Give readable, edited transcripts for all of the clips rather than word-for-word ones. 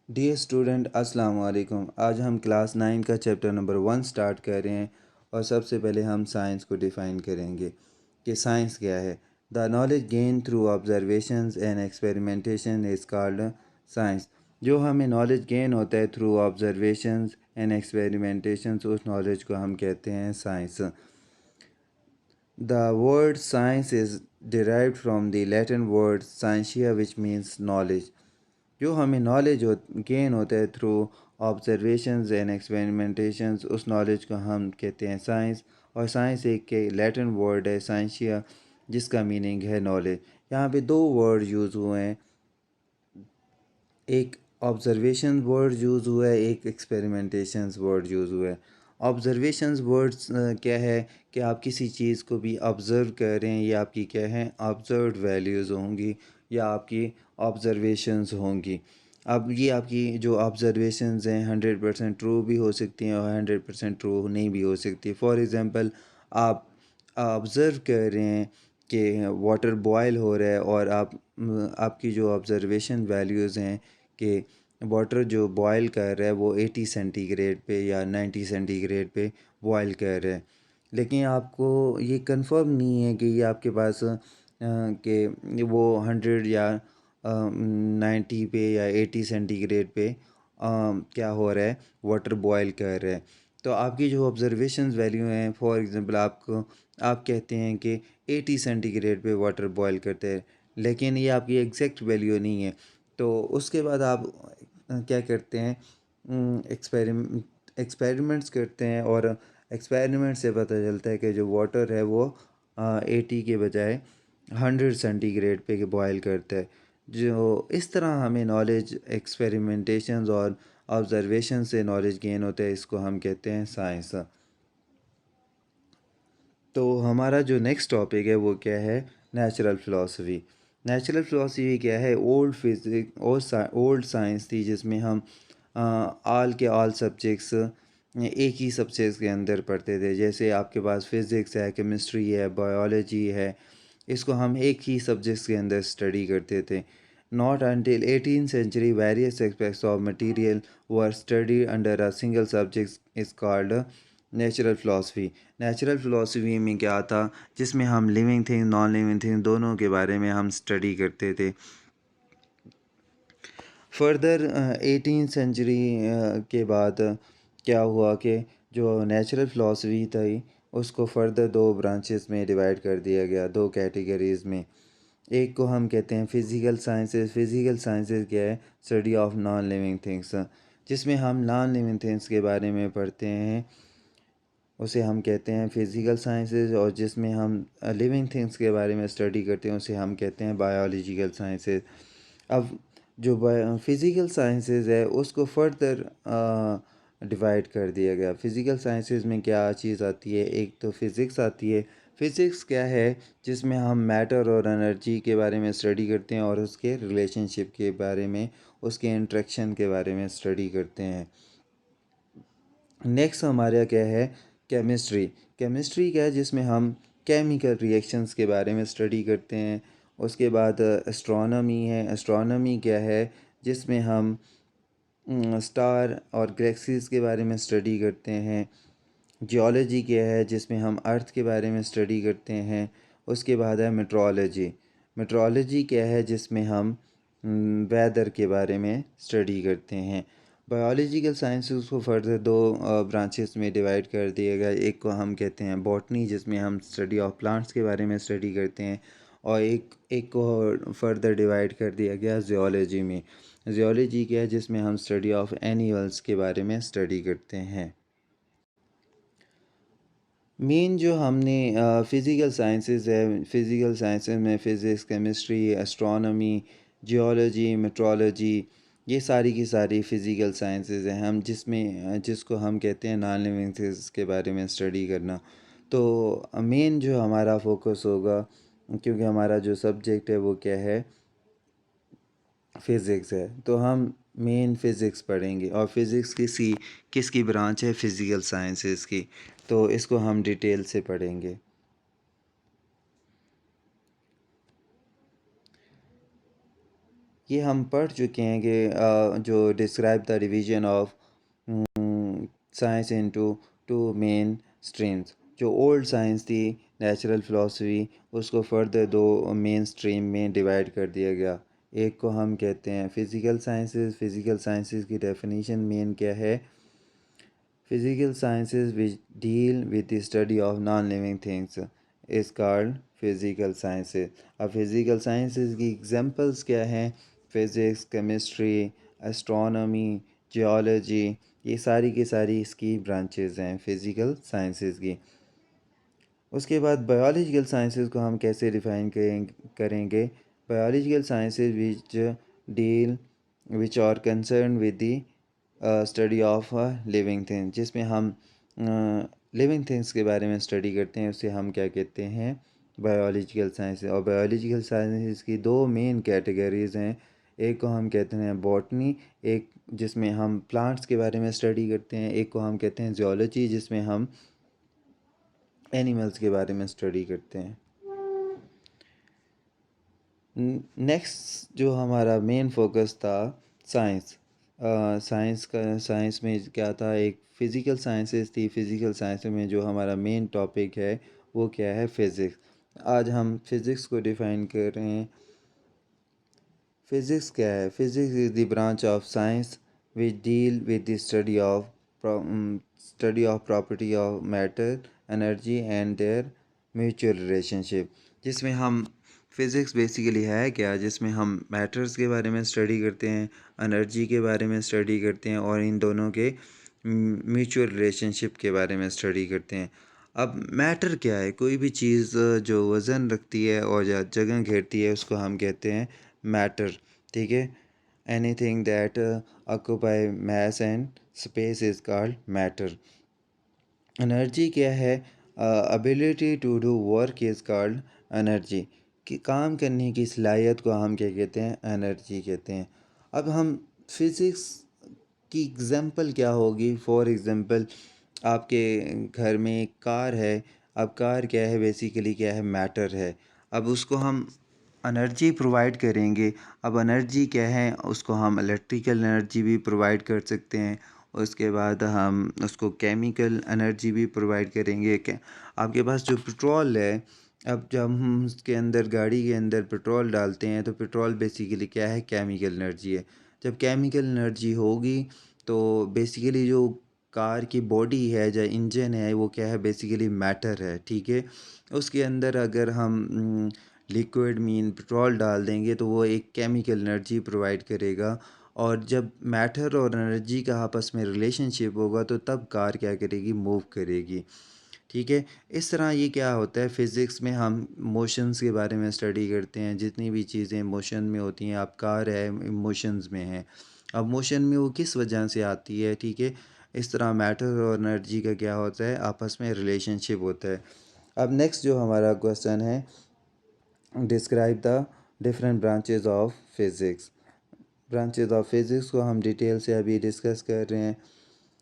Dear student अस्सलाम वालेकुम। आज हम क्लास 9 का चैप्टर नंबर 1 स्टार्ट कर रहे हैं और सबसे पहले हम साइंस को डिफ़ाइन करेंगे कि साइंस क्या है। The knowledge gain through observations and experimentation is called science. जो हमें नॉलेज गेन होता है थ्रू ऑब्जर्वेशंस एंड एक्सपेरिमेंटेशंस, उस नॉलेज को हम कहते हैं science. The word science is derived from the Latin word scientia which means knowledge। जो हमें नॉलेज गेन होता है थ्रू ऑब्जर्वेशंस एंड एक्सपेरिमेंटेशंस, उस नॉलेज को हम कहते हैं साइंस। और साइंस एक के लैटिन वर्ड है साइंशिया, जिसका मीनिंग है नॉलेज। यहाँ पे दो वर्ड यूज़ हुए हैं, एक ऑब्जर्वेशन वर्ड यूज़ हुआ है, एक एक्सपेरिमेंटेशंस वर्ड यूज़ हुआ है। ऑब्जर्वेशंस वर्ड्स क्या है कि आप किसी चीज़ को भी ऑब्ज़र्व कर रहे हैं, ये आपकी क्या है ऑब्ज़र्व्ड वैल्यूज़ होंगी या आपकी ऑब्जर्वेशंस होंगी। अब ये आपकी जो ऑब्जर्वेशंस हैं 100% ट्रू भी हो सकती हैं और 100% ट्रू नहीं भी हो सकती। फॉर एग्ज़ाम्पल, आप ऑब्ज़र्व कर रहे हैं कि वाटर बॉयल हो रहा है और आपकी जो ऑब्ज़र्वेशन वैल्यूज़ हैं कि वाटर जो बॉयल कर रहा है वो 80 सेंटीग्रेड पे या 90 सेंटीग्रेड पे बॉयल कर रहा है, लेकिन आपको ये कंफर्म नहीं है कि ये आपके पास कि वो 100 या 90 पे या 80 सेंटीग्रेड पे क्या हो रहा है, वाटर बॉयल कर रहा है। तो आपकी जो ऑब्जर्वेशंस वैल्यू हैं, फॉर एग्ज़ाम्पल आप कहते हैं कि 80 सेंटीग्रेड पे वाटर बॉयल करते हैं, लेकिन ये आपकी एग्जैक्ट वैल्यू नहीं है। तो उसके बाद आप क्या करते हैं, एक्सपेरिमेंट्स करते हैं और एक्सपेरिमेंट से पता चलता है कि जो वाटर है वो 80 के बजाय 100 सेंटीग्रेड पे बॉयल करता है। जो इस तरह हमें नॉलेज एक्सपेरिमेंटेशंस और ऑब्जर्वेशन से नॉलेज गेन होता है, इसको हम कहते हैं साइंस। तो हमारा जो नेक्स्ट टॉपिक है वो क्या है, नेचुरल फ़िलासफ़ी। नेचुरल फ़िलासफ़ी क्या है, ओल्ड फिज़िक और ओल्ड साइंस थी, जिसमें हम ऑल के ऑल सब्जेक्ट्स एक ही सब्जेक्ट्स के अंदर पढ़ते थे। जैसे आपके पास फ़िज़िक्स है, केमिस्ट्री है, बायोलॉजी है, इसको हम एक ही सब्जेक्ट्स के अंदर स्टडी करते थे। Not until 18th century various aspects of material were studied under a single subject is called natural philosophy. Natural philosophy में क्या था, जिसमें हम living thing non living thing दोनों के बारे में हम स्टडी करते थे। फर्दर 18th सेंचुरी के बाद क्या हुआ कि जो नेचुरल फ़िलासफ़ी थी उसको फर्दर दो ब्रांचेस में डिवाइड कर दिया गया, दो कैटेगरीज़ में। एक को हम कहते हैं फ़िज़िकल साइंसेस। फ़िज़िकल साइंसेस क्या है, study of non living things, जिसमें हम नॉन लिविंग थिंग्स के बारे में पढ़ते हैं, उसे हम कहते हैं फ़िज़िकल साइंसेज। और जिसमें हम लिविंग थिंग्स के बारे में स्टडी करते हैं उसे हम कहते हैं बायोलॉजिकल साइंसेज। अब जो फ़िज़िकल साइंसेज है उसको फर्दर डिवाइड कर दिया गया। फ़िज़िकल साइंसेज में क्या चीज़ आती है, एक तो फ़िज़िक्स आती है। फ़िज़िक्स क्या है, जिसमें हम मैटर और एनर्जी के बारे में स्टडी करते हैं और उसके रिलेशनशिप के बारे में, उसके इंट्रैक्शन के बारे में स्टडी करते हैं। नेक्स्ट हमारा क्या है, केमिस्ट्री। केमिस्ट्री क्या है, जिसमें हम केमिकल रिएक्शंस के बारे में स्टडी करते हैं। उसके बाद एस्ट्रोनॉमी है। एस्ट्रोनॉमी क्या है, जिसमें हम स्टार और गैलेक्सीज़ के बारे में स्टडी करते हैं। जियोलॉजी क्या है, जिसमें हम अर्थ के बारे में स्टडी करते हैं। उसके बाद है मेट्रोलॉजी। मेट्रोलॉजी क्या है, जिसमें हम वेदर के बारे में स्टडी करते हैं। बायोलॉजिकल साइंसेस को फर्दर दो ब्रांचेस में डिवाइड कर दिया गया। एक को हम कहते हैं बॉटनी, जिसमें हम स्टडी ऑफ प्लांट्स के बारे में स्टडी करते हैं, और एक एक को फर्दर डिवाइड कर दिया गया जियोलॉजी में। जियोलॉजी क्या है, जिसमें हम स्टडी ऑफ एनिमल्स के बारे में स्टडी करते हैं। मेन जो हमने फ़िज़िकल साइंसेस है, फ़िज़िकल साइंसेस में physics, chemistry, astronomy, geology, metrology, ये सारी की सारी फ़िज़िकल साइंसेस हैं, हम जिसको हम कहते हैं नॉन लिविंग थिंग्स के बारे में स्टडी करना। तो मेन जो हमारा फोकस होगा, क्योंकि हमारा जो सब्जेक्ट है वो क्या है, फ़िज़िक्स है, तो हम मेन फ़िज़िक्स पढ़ेंगे। और फ़िज़िक्स किसकी ब्रांच है, फ़िज़िकल साइंसेस की, तो इसको हम डिटेल से पढ़ेंगे। ये हम पढ़ चुके हैं कि जो describe the division of science into two main streams. जो ओल्ड साइंस थी, नेचुरल फ़िलासफ़ी, उसको फर्दर दो मेन स्ट्रीम में डिवाइड कर दिया गया। एक को हम कहते हैं फ़िज़िकल साइंसेस। फ़िज़िकल साइंसेस की डेफिनेशन मेन क्या है? Physical sciences which deal with the study of non-living things is called physical sciences. अब physical sciences की examples क्या हैं? Physics, chemistry, astronomy, geology, ये सारी की सारी इसकी branches हैं physical sciences की। उसके बाद biological sciences को हम कैसे define करेंगे? Biological sciences which are concerned with the study of living things, जिसमें हम लिविंग थिंग्स के बारे में स्टडी करते हैं, उसे हम क्या कहते हैं? Biological science. और बायोलॉजिकल साइंस की दो मेन कैटेगरीज हैं। एक को हम कहते हैं बॉटनी, एक जिसमें हम प्लांट्स के बारे में स्टडी करते हैं। एक को हम कहते हैं जियोलॉजी, जिसमें हम एनिमल्स के बारे में स्टडी करते हैं। नेक्स्ट जो हमारा मेन फोकस था, साइंस। साइंस में क्या था? एक फ़िज़िकल साइंसेस थी। फ़िज़िकल साइंस में जो हमारा मेन टॉपिक है वो क्या है? फ़िज़िक्स। आज हम फ़िज़िक्स को डिफ़ाइन कर रहे हैं। फ़िज़िक्स क्या है? Physics is the branch of science which deal with the study of property of matter, energy and there mutual relationship. जिसमें हम फ़िज़िक्स बेसिकली है क्या? जिसमें हम मैटर्स के बारे में स्टडी करते हैं, एनर्जी के बारे में स्टडी करते हैं और इन दोनों के म्यूचुअल रिलेशनशिप के बारे में स्टडी करते हैं। अब मैटर क्या है? कोई भी चीज़ जो वज़न रखती है और या जगह घेरती है, उसको हम कहते हैं मैटर। ठीक है? Anything that occupy mass and space is called matter. Energy क्या है? Ability to do work is called energy. कि काम करने की सलाहियत को हम क्या कहते हैं? एनर्जी कहते हैं। अब हम फिज़िक्स की एग्ज़ाम्पल क्या होगी? फॉर एग्ज़ाम्पल, आपके घर में एक कार है। अब कार क्या है? बेसिकली क्या है? मैटर है। अब उसको हम एनर्जी प्रोवाइड करेंगे। अब एनर्जी क्या है? उसको हम इलेक्ट्रिकल एनर्जी भी प्रोवाइड कर सकते हैं। उसके बाद हम उसको केमिकल एनर्जी भी प्रोवाइड करेंगे। आपके पास जो पेट्रोल है, अब जब हम उसके अंदर, गाड़ी के अंदर पेट्रोल डालते हैं, तो पेट्रोल बेसिकली क्या है? केमिकल एनर्जी है। जब केमिकल एनर्जी होगी तो बेसिकली जो कार की बॉडी है, जो इंजन है, वो क्या है? बेसिकली मैटर है। ठीक है? उसके अंदर अगर हम लिक्विड मीन पेट्रोल डाल देंगे तो वो एक केमिकल एनर्जी प्रोवाइड करेगा। और जब मैटर और एनर्जी का आपस में रिलेशनशिप होगा तो तब कार क्या करेगी? मूव करेगी। ठीक है? इस तरह ये क्या होता है, फ़िज़िक्स में हम मोशंस के बारे में स्टडी करते हैं। जितनी भी चीज़ें मोशन में होती हैं, अब कार है मोशंस में है। अब मोशन में वो किस वजह से आती है? ठीक है? इस तरह मैटर और एनर्जी का क्या होता है? आपस में रिलेशनशिप होता है। अब नेक्स्ट जो हमारा क्वेश्चन है, describe the different branches of physics. Branches of physics को हम डिटेल से अभी डिस्कस कर रहे हैं।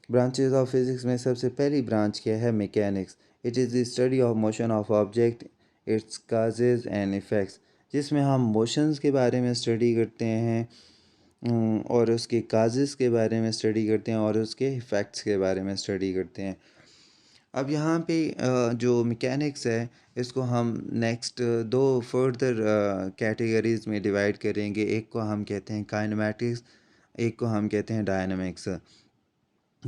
ब्रांचेज ऑफ फिज़िक्स में सबसे पहली ब्रांच क्या है? Mechanics. It is the study of motion of object, it's causes and effects. जिसमें हम मोशंस के बारे में स्टडी करते हैं और उसके काजेज़ के बारे में स्टडी करते हैं और उसके इफ़ेक्ट्स के बारे में स्टडी करते हैं। अब यहाँ पे जो मैकेनिक्स है, इसको हम नेक्स्ट दो फर्दर कैटेगरीज़ में डिवाइड करेंगे। एक को हम कहते हैं काइनेमैटिक्स, एक को हम कहते हैं डायनामिक्स।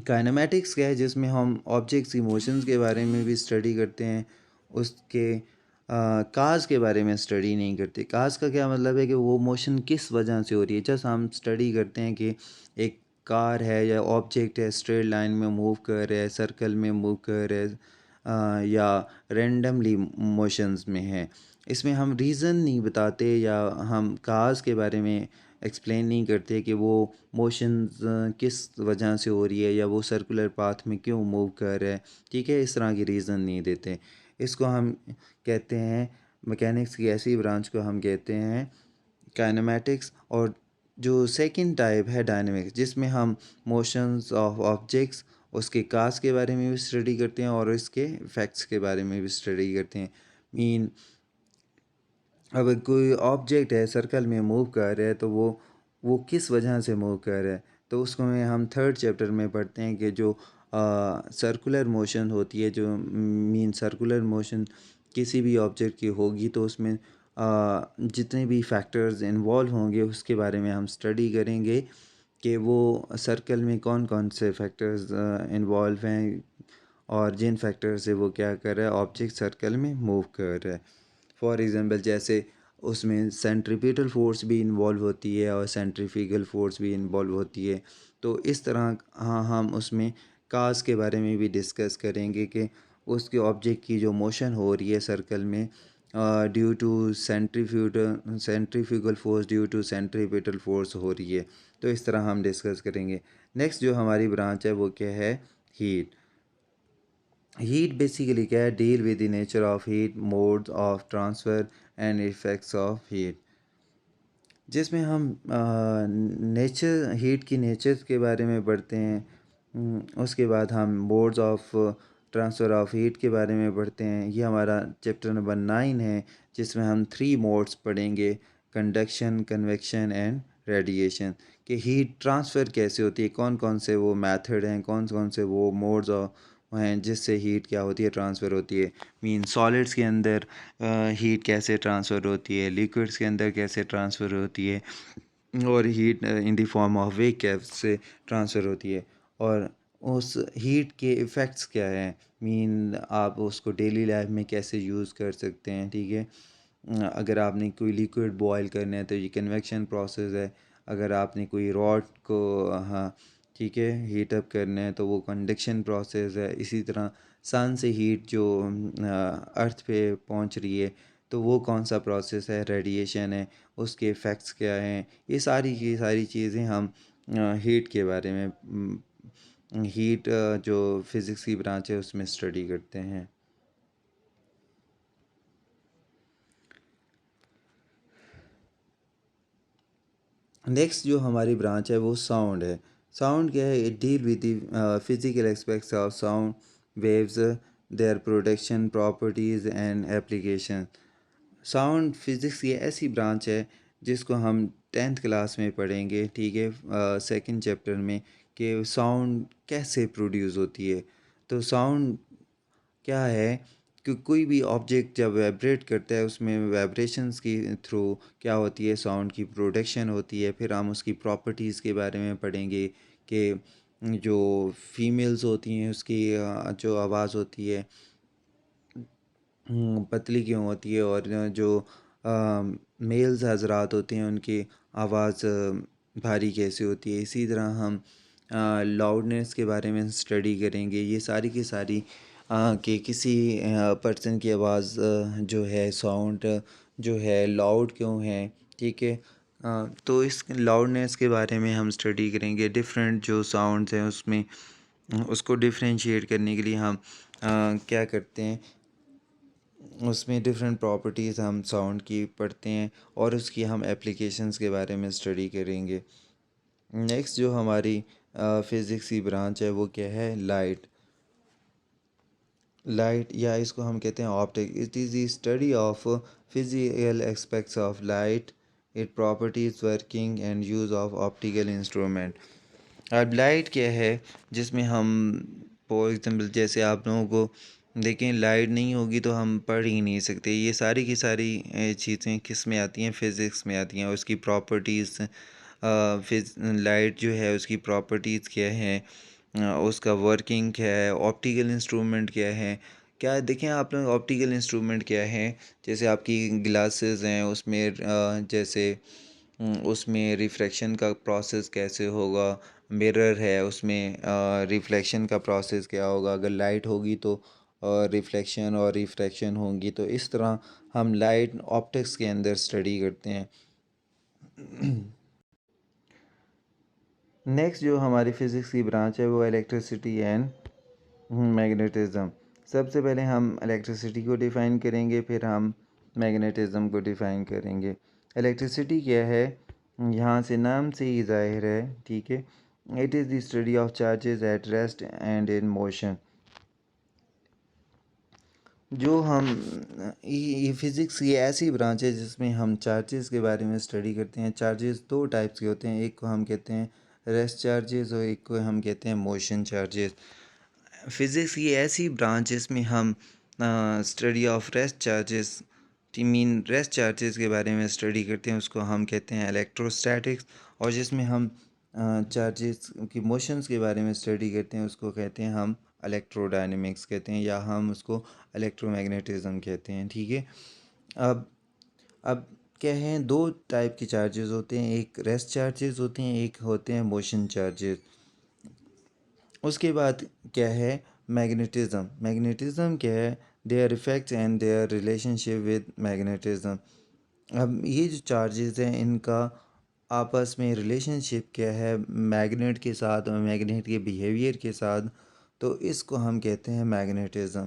काइनेमैटिक्स क्या है? जिसमें हम ऑब्जेक्ट्स की मोशंस के बारे में भी स्टडी करते हैं, उसके काज के बारे में स्टडी नहीं करते। काज का क्या मतलब है? कि वो मोशन किस वजह से हो रही है। जैसे हम स्टडी करते हैं कि एक कार है या ऑब्जेक्ट है, स्ट्रेट लाइन में मूव कर रहा है, सर्कल में मूव कर रहा है, या रेंडमली मोशंस में है। इसमें हम रीज़न नहीं बताते या हम काज के बारे में एक्सप्लेन नहीं करते कि वो मोशंस किस वजह से हो रही है या वो सर्कुलर पाथ में क्यों मूव कर रहा है। ठीक है? इस तरह की रीज़न नहीं देते। इसको हम कहते हैं, मैकेनिक्स की ऐसी ब्रांच को हम कहते हैं काइनेमैटिक्स। और जो सेकंड टाइप है डायनेमिक्स, जिसमें हम मोशंस ऑफ ऑब्जेक्ट्स, उसके काज के बारे में भी स्टडी करते हैं और इसके इफ़ेक्ट्स के बारे में भी स्टडी करते हैं। मीन, अब कोई ऑब्जेक्ट है सर्कल में मूव कर रहा है, तो वो वो किस वजह से मूव कर रहा है। तो उसको में हम थर्ड चैप्टर में पढ़ते हैं कि जो सर्कुलर मोशन होती है, जो मीन सर्कुलर मोशन किसी भी ऑब्जेक्ट की होगी, तो उसमें जितने भी फैक्टर्स इन्वॉल्व होंगे उसके बारे में हम स्टडी करेंगे कि वो सर्कल में कौन कौन से फैक्टर्स इन्वॉल्व हैं और जिन फैक्टर से वो क्या कर रहा है, ऑब्जेक्ट सर्कल में मूव कर रहा है। फॉर एग्ज़ाम्पल जैसे उसमें सेंट्रीपिटल फोर्स भी इन्वॉल्व होती है और सेंट्रीफ्यूगल फोर्स भी इन्वॉल्व होती है। तो इस तरह हाँ, हम उसमें काज के बारे में भी डिस्कस करेंगे कि उसके ऑब्जेक्ट की जो मोशन हो रही है सर्कल में due to centrifugal force, due to centripetal force हो रही है। तो इस तरह हम डिस्कस करेंगे। नेक्स्ट जो हमारी ब्रांच है वो क्या है, हीट। हीट बेसिकली क्या है, deal with the nature of heat, modes of transfer and effects of heat. जिसमें हम नेचर, हीट की नेचर के बारे में पढ़ते हैं। उसके बाद हम modes of transfer of heat के बारे में पढ़ते हैं। ये हमारा चैप्टर नंबर 9 है, जिसमें हम 3 मोड्स पढ़ेंगे, कंडक्शन, कन्वेक्शन एंड रेडिएशन। कि हीट ट्रांसफ़र कैसे होती है, कौन कौन से वो मेथड हैं, कौन कौन से वो मोड्स हैं जिससे हीट क्या होती है, ट्रांसफ़र होती है। मीन सॉलिड्स के अंदर हीट कैसे ट्रांसफ़र होती है, लिक्विड्स के अंदर कैसे ट्रांसफ़र होती है, और heat in the form of वे कैसे ट्रांसफ़र होती है, और उस हीट के इफ़ेक्ट्स क्या हैं। मीन आप उसको डेली लाइफ में कैसे यूज़ कर सकते हैं, ठीक है। अगर आपने कोई लिक्विड बॉयल करना है तो ये कन्वेक्शन प्रोसेस है। अगर आपने कोई रॉड को, हाँ ठीक है, हीट अप करना है तो वो कंडक्शन प्रोसेस है। इसी तरह सन से हीट जो अर्थ पे पहुंच रही है तो वो कौन सा प्रोसेस है, रेडिएशन है, उसके इफ़ेक्ट्स क्या हैं। ये सारी की सारी चीज़ें हम हीट के बारे में, हीट जो फिज़िक्स की ब्रांच है उसमें स्टडी करते हैं। नेक्स्ट जो हमारी ब्रांच है वो साउंड है। साउंड क्या है, it deal with the physical aspects of sound waves, their production, properties and application. Sound physics की ऐसी ब्रांच है जिसको हम 10th क्लास में पढ़ेंगे, ठीक है, सेकंड चैप्टर में, कि साउंड कैसे प्रोड्यूस होती है। तो साउंड क्या है कि कोई भी ऑब्जेक्ट जब वाइब्रेट करता है उसमें वाइब्रेशंस की थ्रू क्या होती है, साउंड की प्रोडक्शन होती है। फिर हम उसकी प्रॉपर्टीज़ के बारे में पढ़ेंगे कि जो फीमेल्स होती हैं उसकी जो आवाज़ होती है पतली क्यों होती है, और जो मेल्स हजरात होते हैं उनकी आवाज़ भारी कैसे होती है। इसी तरह हम लाउडनेस के बारे में स्टडी करेंगे। ये सारी की सारी कि किसी पर्सन की आवाज़ जो है, साउंड जो है लाउड क्यों है, ठीक है। तो इस लाउडनेस के बारे में हम स्टडी करेंगे। डिफरेंट जो साउंड्स हैं उसमें उसको डिफरेंशिएट करने के लिए हम क्या करते हैं, उसमें डिफरेंट प्रॉपर्टीज़ हम साउंड की पढ़ते हैं और उसकी हम एप्लीकेशंस के बारे में स्टडी करेंगे। नेक्स्ट जो हमारी फ़िज़िक्स की ब्रांच है वो क्या है, लाइट। लाइट या इसको हम कहते हैं optic. It is the study of physical aspects of light, it properties, working and use of optical instrument. अब लाइट क्या है, जिसमें हम फॉर एग्ज़ाम्पल जैसे आप लोगों को देखें, लाइट नहीं होगी तो हम पढ़ ही नहीं सकते। ये सारी की सारी चीज़ें किस में आती हैं, फ़िज़िक्स में आती हैं। और उसकी प्रॉपर्टीज़, फिज लाइट जो है उसकी प्रॉपर्टीज़ क्या है, उसका वर्किंग क्या है, ऑप्टिकल इंस्ट्रूमेंट क्या है। क्या देखें आप लोग, ऑप्टिकल इंस्ट्रूमेंट क्या है, जैसे आपकी ग्लासेस हैं उसमें जैसे उसमें रिफ्रैक्शन का प्रोसेस कैसे होगा। मिरर है उसमें रिफ्लेक्शन का प्रोसेस क्या होगा। अगर लाइट होगी तो रिफ्लेक्शन और रिफ्रैक्शन होंगी। तो इस तरह हम लाइट ऑप्टिक्स के अंदर स्टडी करते हैं। नेक्स्ट जो हमारी फ़िज़िक्स की ब्रांच है वो इलेक्ट्रिसिटी एंड मैग्नेटिज़्म। सबसे पहले हम इलेक्ट्रिसिटी को डिफ़ाइन करेंगे, फिर हम मैग्नेटिज़्म को डिफ़ाइन करेंगे। इलेक्ट्रिसिटी क्या है, यहाँ से नाम से ही ज़ाहिर है, ठीक है। It is the study of charges at rest and in motion. जो हम ये फिज़िक्स ये ऐसी ब्रांच है जिसमें हम चार्जेस के बारे में स्टडी करते हैं। चार्जेस दो टाइप्स के होते हैं, एक को हम कहते हैं रेस्ट चार्जेस और एक को हम कहते हैं मोशन चार्जेस। फिज़िक्स ये ऐसी ब्रांच जिसमें हम study of rest charges mean rest charges के बारे में स्टडी करते हैं, उसको हम कहते हैं इलेक्ट्रोस्टैटिक्स। और जिसमें हम चार्जेस की मोशंस के बारे में स्टडी करते हैं, उसको कहते हैं हम इलेक्ट्रोडायनेमिक्स कहते हैं, या हम उसको इलेक्ट्रोमैग्नेटिज्म कहते हैं। ठीक है। अब अब क्या है, दो टाइप के चार्जेस होते हैं, एक रेस्ट चार्जेस होते हैं, एक होते हैं मोशन चार्जेस। उसके बाद क्या है, मैग्नेटिज्म। मैग्नेटिज्म क्या है, their effects and their relationship with magnetism. अब ये जो चार्जेस हैं इनका आपस में रिलेशनशिप क्या है मैग्नेट के साथ और मैग्नेट के बिहेवियर के साथ, तो इसको हम कहते हैं मैग्नेटिज्म।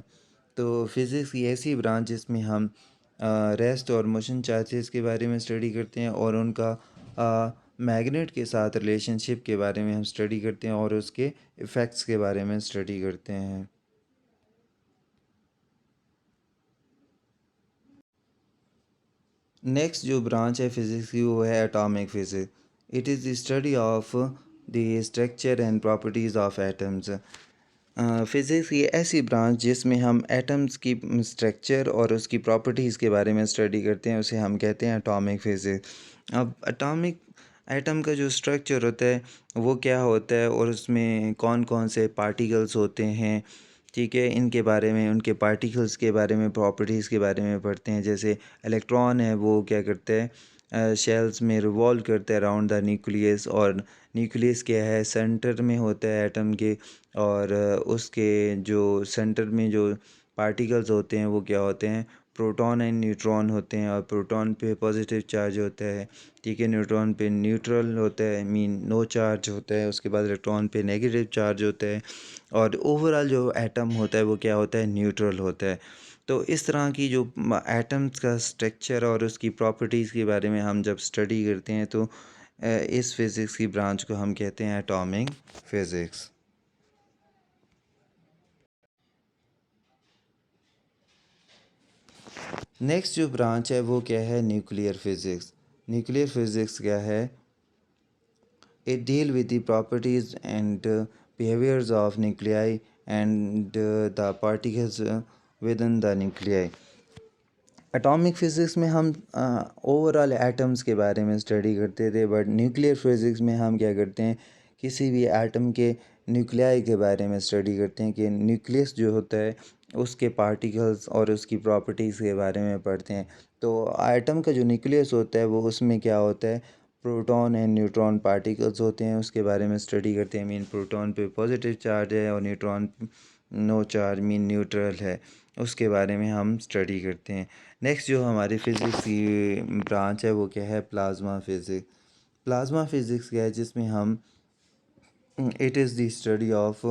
तो फिज़िक्स की ऐसी ब्रांच जिसमें हम रेस्ट और मोशन चार्जेस के बारे में स्टडी करते हैं और उनका मैग्नेट के साथ रिलेशनशिप के बारे में हम स्टडी करते हैं और उसके इफ़ेक्ट्स के बारे में स्टडी करते हैं। नेक्स्ट जो ब्रांच है फिज़िक्स की वो है atomic physics. It is the study of the structure and properties of atoms. Physics ये ऐसी ब्रांच जिसमें हम एटम्स की स्ट्रक्चर और उसकी प्रॉपर्टीज़ के बारे में स्टडी करते हैं, उसे हम कहते हैं एटॉमिक फिज़िक्स। अब एटॉमिक एटम का जो स्ट्रक्चर होता है वो क्या होता है और उसमें कौन कौन से पार्टिकल्स होते हैं, ठीक है, इनके बारे में, उनके पार्टिकल्स के बारे में, प्रॉपर्टीज़ के बारे में पढ़ते हैं। जैसे इलेक्ट्रॉन है वो क्या करता है, शेल्स में रिवॉल्व करता है अराउंड द न्यूक्लियस। और न्यूक्लियस क्या है, सेंटर में होता है एटम के। और उसके जो सेंटर में जो पार्टिकल्स होते हैं वो क्या होते हैं, प्रोटॉन एंड न्यूट्रॉन होते हैं। और प्रोटॉन पे पॉजिटिव चार्ज होता है, ठीक है, न्यूट्रॉन पे न्यूट्रल होता है, मीन नो चार्ज होता है। उसके बाद इलेक्ट्रॉन पे नेगेटिव चार्ज होता है। और ओवरऑल जो एटम होता है वो क्या होता है, न्यूट्रल होता है। तो इस तरह की जो एटम्स का स्ट्रक्चर और उसकी प्रॉपर्टीज़ के बारे में हम जब स्टडी करते हैं तो इस फिज़िक्स की ब्रांच को हम कहते हैं एटॉमिक फिज़िक्स। नेक्स्ट जो ब्रांच है वो क्या है, न्यूक्लियर फिज़िक्स। न्यूक्लियर फिज़िक्स क्या है, it deal with the properties and behaviors of nuclei and the particles within the nuclei। Atomic physics में हम ओवरऑल एटम्स के बारे में स्टडी करते थे, बट न्यूक्लियर फ़िज़िक्स में हम क्या करते हैं, किसी भी एटम के न्यूक्लियाई के बारे में स्टडी करते हैं कि न्यूक्लियस जो होता है उसके पार्टिकल्स और उसकी प्रॉपर्टीज़ के बारे में पढ़ते हैं। तो एटम का जो न्यूक्लियस होता है वो उसमें क्या होता है, प्रोटॉन एंड न्यूट्रॉन पार्टिकल्स होते हैं, उसके बारे में स्टडी करते हैं। मीन प्रोटॉन पे पॉजिटिव चार्ज है और neutron no charge mean neutral है, उसके बारे में हम स्टडी करते हैं। नेक्स्ट जो हमारी फ़िज़िक्स की ब्रांच है वो क्या है, प्लाज्मा फ़िज़िक्स। प्लाज्मा फ़िज़िक्स क्या है, जिसमें हम it is the study of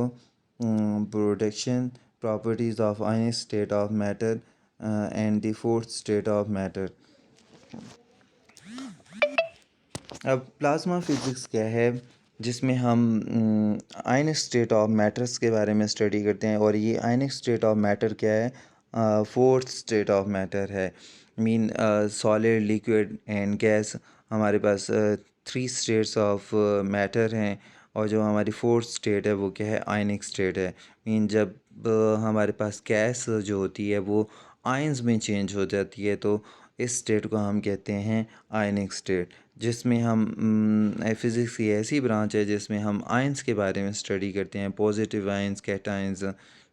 protection properties of ionic state of matter and the fourth state of matter. अब प्लाज्मा फ़िज़िक्स क्या है, जिसमें हम आयनिक स्टेट ऑफ मैटर्स के बारे में स्टडी करते हैं। और ये आयनिक स्टेट ऑफ मैटर क्या है, फोर्थ स्टेट ऑफ मैटर है। Mean solid, liquid and gas. हमारे पास थ्री स्टेट्स ऑफ मैटर हैं। और जो हमारी फोर्थ स्टेट है वो क्या है, आयनिक स्टेट है। मीन जब हमारे पास गैस जो होती है वो आयंस में चेंज हो जाती है, तो इस स्टेट को हम कहते हैं आयनिक स्टेट। जिसमें हम फिज़िक्स की ऐसी ब्रांच है जिसमें हम आयंस के बारे में स्टडी करते हैं, पॉजिटिव आयंस, कैटायंस,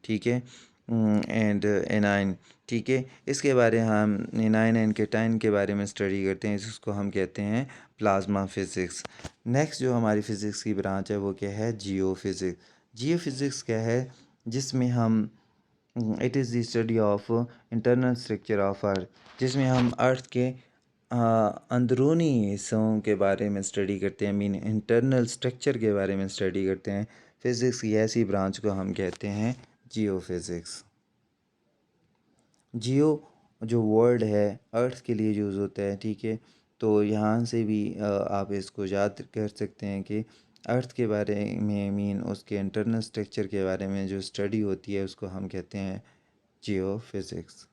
ठीक है, एंड एनाइन, ठीक है। इसके बारे हम एनाइन एंड कैटाइन के बारे में स्टडी करते हैं, जिसको हम कहते हैं प्लाज्मा फिज़िक्स। नेक्स्ट जो हमारी फ़िज़िक्स की ब्रांच है वो क्या है, जियो फिज़िक्स। जियो फिज़िक्स क्या है, जिसमें हम it is the study of internal structure of earth, जिसमें हम अर्थ के अंदरूनी हिस्सों के बारे में स्टडी करते हैं, मीन इंटरनल स्ट्रक्चर के बारे में स्टडी करते हैं। फिज़िक्स की ऐसी ब्रांच को हम कहते हैं जियो फिज़िक्स। जियो जो वर्ड है अर्थ के लिए यूज़ होता है, ठीक है। तो यहाँ से भी आप इसको याद कर सकते हैं कि अर्थ के बारे में, मीन उसके इंटरनल स्ट्रक्चर के बारे में जो स्टडी होती है उसको हम कहते हैं जियो फिज़िक्स।